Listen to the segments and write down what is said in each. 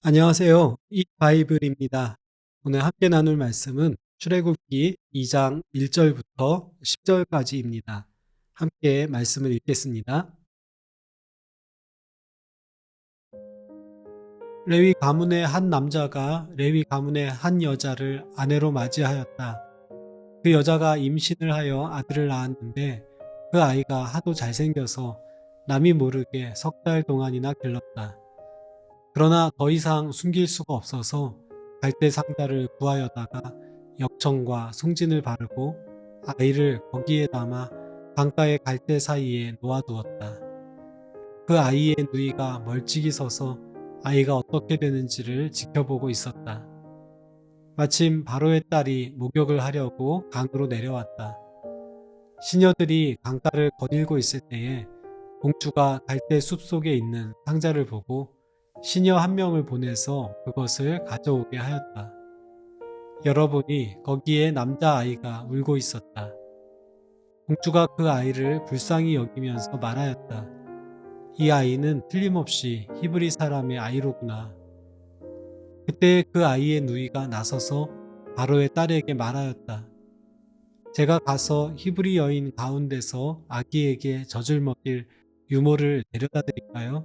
안녕하세요. 이 바이블입니다. 오늘 함께 나눌 말씀은 출애굽기 2장 1절부터 10절까지입니다. 함께 말씀을 읽겠습니다. 레위 가문의 한 남자가 레위 가문의 한 여자를 아내로 맞이하였다. 그 여자가 임신을 하여 아들을 낳았는데 그 아이가 하도 잘생겨서 남이 모르게 석 달 동안이나 길렀다. 그러나 더 이상 숨길 수가 없어서 갈대 상자를 구하여다가 역청과 송진을 바르고 아이를 거기에 담아 강가의 갈대 사이에 놓아두었다. 그 아이의 누이가 멀찍이 서서 아이가 어떻게 되는지를 지켜보고 있었다. 마침 바로의 딸이 목욕을 하려고 강으로 내려왔다. 시녀들이 강가를 거닐고 있을 때에 공주가 갈대 숲 속에 있는 상자를 보고 시녀 한 명을 보내서 그것을 가져오게 하였다. 열어보니 거기에 남자아이가 울고 있었다. 공주가 그 아이를 불쌍히 여기면서 말하였다. 이 아이는 틀림없이 히브리 사람의 아이로구나. 그때 그 아이의 누이가 나서서 바로의 딸에게 말하였다. 제가 가서 히브리 여인 가운데서 아기에게 젖을 먹일 유모를 데려다 드릴까요?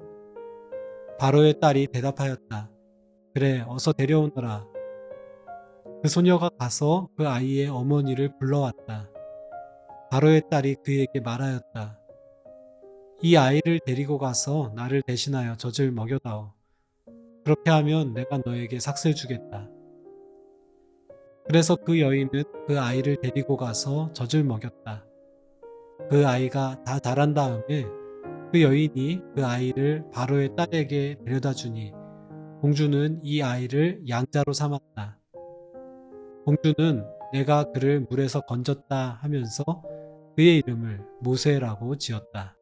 바로의 딸이 대답하였다. 그래, 어서 데려오너라. 그 소녀가 가서 그 아이의 어머니를 불러왔다. 바로의 딸이 그에게 말하였다. 이 아이를 데리고 가서 나를 대신하여 젖을 먹여다오. 그렇게 하면 내가 너에게 삭슬 주겠다. 그래서 그 여인은 그 아이를 데리고 가서 젖을 먹였다. 그 아이가 다 자란 다음에 그 여인이 그 아이를 바로의 딸에게 데려다 주니 공주는 이 아이를 양자로 삼았다. 공주는 내가 그를 물에서 건졌다 하면서 그의 이름을 모세라고 지었다.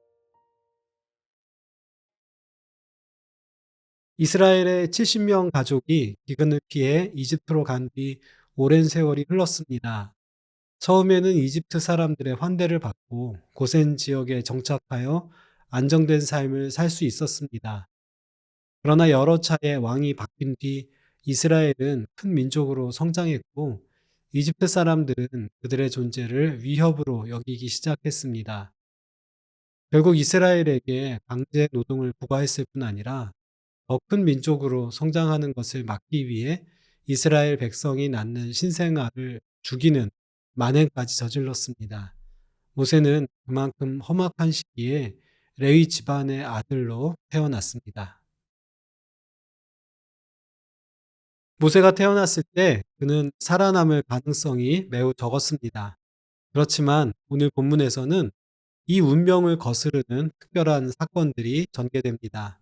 이스라엘의 70명 가족이 기근을 피해 이집트로 간 뒤 오랜 세월이 흘렀습니다. 처음에는 이집트 사람들의 환대를 받고 고센 지역에 정착하여 안정된 삶을 살 수 있었습니다. 그러나 여러 차례 왕이 바뀐 뒤 이스라엘은 큰 민족으로 성장했고 이집트 사람들은 그들의 존재를 위협으로 여기기 시작했습니다. 결국 이스라엘에게 강제 노동을 부과했을 뿐 아니라 더 큰 민족으로 성장하는 것을 막기 위해 이스라엘 백성이 낳는 신생아를 죽이는 만행까지 저질렀습니다. 모세는 그만큼 험악한 시기에 레위 집안의 아들로 태어났습니다. 모세가 태어났을 때 그는 살아남을 가능성이 매우 적었습니다. 그렇지만 오늘 본문에서는 이 운명을 거스르는 특별한 사건들이 전개됩니다.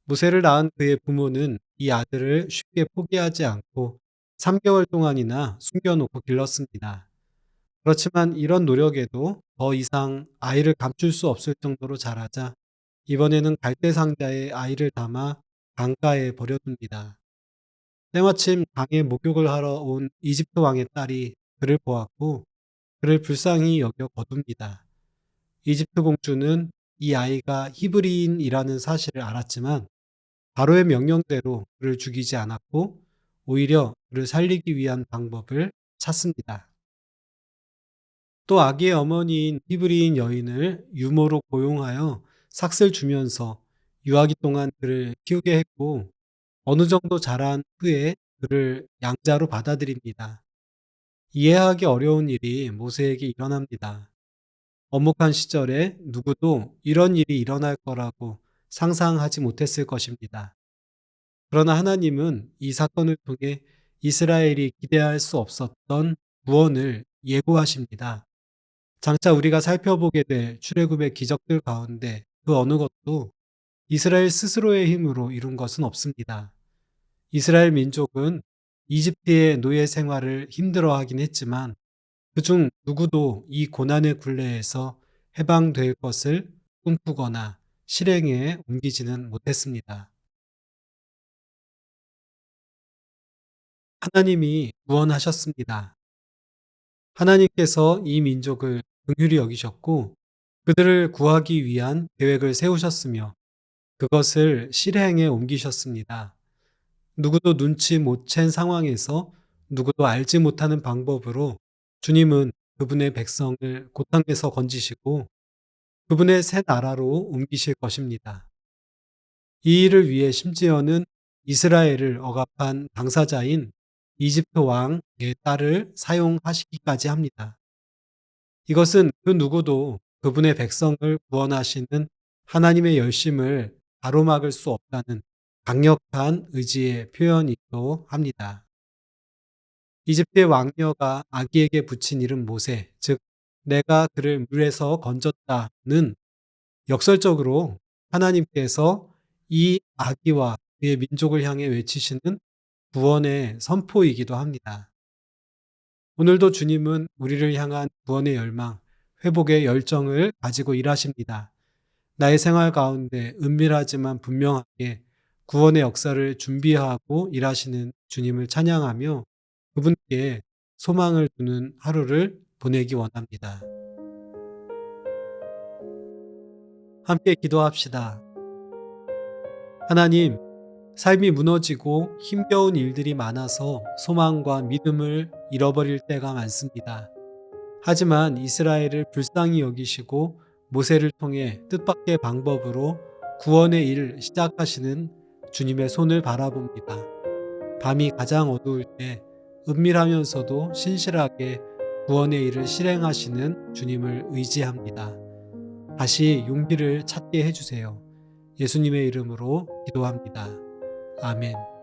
모세를 낳은 그의 부모는 이 아들을 쉽게 포기하지 않고 3개월 동안이나 숨겨놓고 길렀습니다. 그렇지만 이런 노력에도 더 이상 아이를 감출 수 없을 정도로 자라자 이번에는 갈대 상자에 아이를 담아 강가에 버려둡니다. 때마침 강에 목욕을 하러 온 이집트 왕의 딸이 그를 보았고 그를 불쌍히 여겨 거둡니다. 이집트 공주는 이 아이가 히브리인이라는 사실을 알았지만 바로의 명령대로 그를 죽이지 않았고 오히려 그를 살리기 위한 방법을 찾습니다. 또 아기의 어머니인 히브리인 여인을 유모로 고용하여 삭슬 주면서 유아기 동안 그를 키우게 했고 어느 정도 자란 후에 그를 양자로 받아들입니다. 이해하기 어려운 일이 모세에게 일어납니다. 엄혹한 시절에 누구도 이런 일이 일어날 거라고 상상하지 못했을 것입니다. 그러나 하나님은 이 사건을 통해 이스라엘이 기대할 수 없었던 구원을 예고하십니다. 장차 우리가 살펴보게 될 출애굽의 기적들 가운데 그 어느 것도 이스라엘 스스로의 힘으로 이룬 것은 없습니다. 이스라엘 민족은 이집트의 노예 생활을 힘들어하긴 했지만 그중 누구도 이 고난의 굴레에서 해방될 것을 꿈꾸거나 실행에 옮기지는 못했습니다. 하나님이 구원하셨습니다. 하나님께서 이 민족을 긍휼히 여기셨고 그들을 구하기 위한 계획을 세우셨으며 그것을 실행에 옮기셨습니다. 누구도 눈치 못 챈 상황에서 누구도 알지 못하는 방법으로 주님은 그분의 백성을 고통에서 건지시고 그분의 새 나라로 옮기실 것입니다. 이 일을 위해 심지어는 이스라엘을 억압한 당사자인 이집트 왕의 딸을 사용하시기까지 합니다. 이것은 그 누구도 그분의 백성을 구원하시는 하나님의 열심을 가로막을 수 없다는 강력한 의지의 표현이기도 합니다. 이집트의 왕녀가 아기에게 붙인 이름 모세, 즉 내가 그를 물에서 건졌다는 역설적으로 하나님께서 이 아기와 그의 민족을 향해 외치시는 구원의 선포이기도 합니다. 오늘도 주님은 우리를 향한 구원의 열망, 회복의 열정을 가지고 일하십니다. 나의 생활 가운데 은밀하지만 분명하게 구원의 역사를 준비하고 일하시는 주님을 찬양하며 그분께 소망을 두는 하루를 보내기 원합니다. 함께 기도합시다. 하나님, 삶이 무너지고 힘겨운 일들이 많아서 소망과 믿음을 잃어버릴 때가 많습니다. 하지만 이스라엘을 불쌍히 여기시고 모세를 통해 뜻밖의 방법으로 구원의 일을 시작하시는 주님의 손을 바라봅니다. 밤이 가장 어두울 때 은밀하면서도 신실하게 구원의 일을 실행하시는 주님을 의지합니다. 다시 용기를 찾게 해주세요. 예수님의 이름으로 기도합니다. 아멘.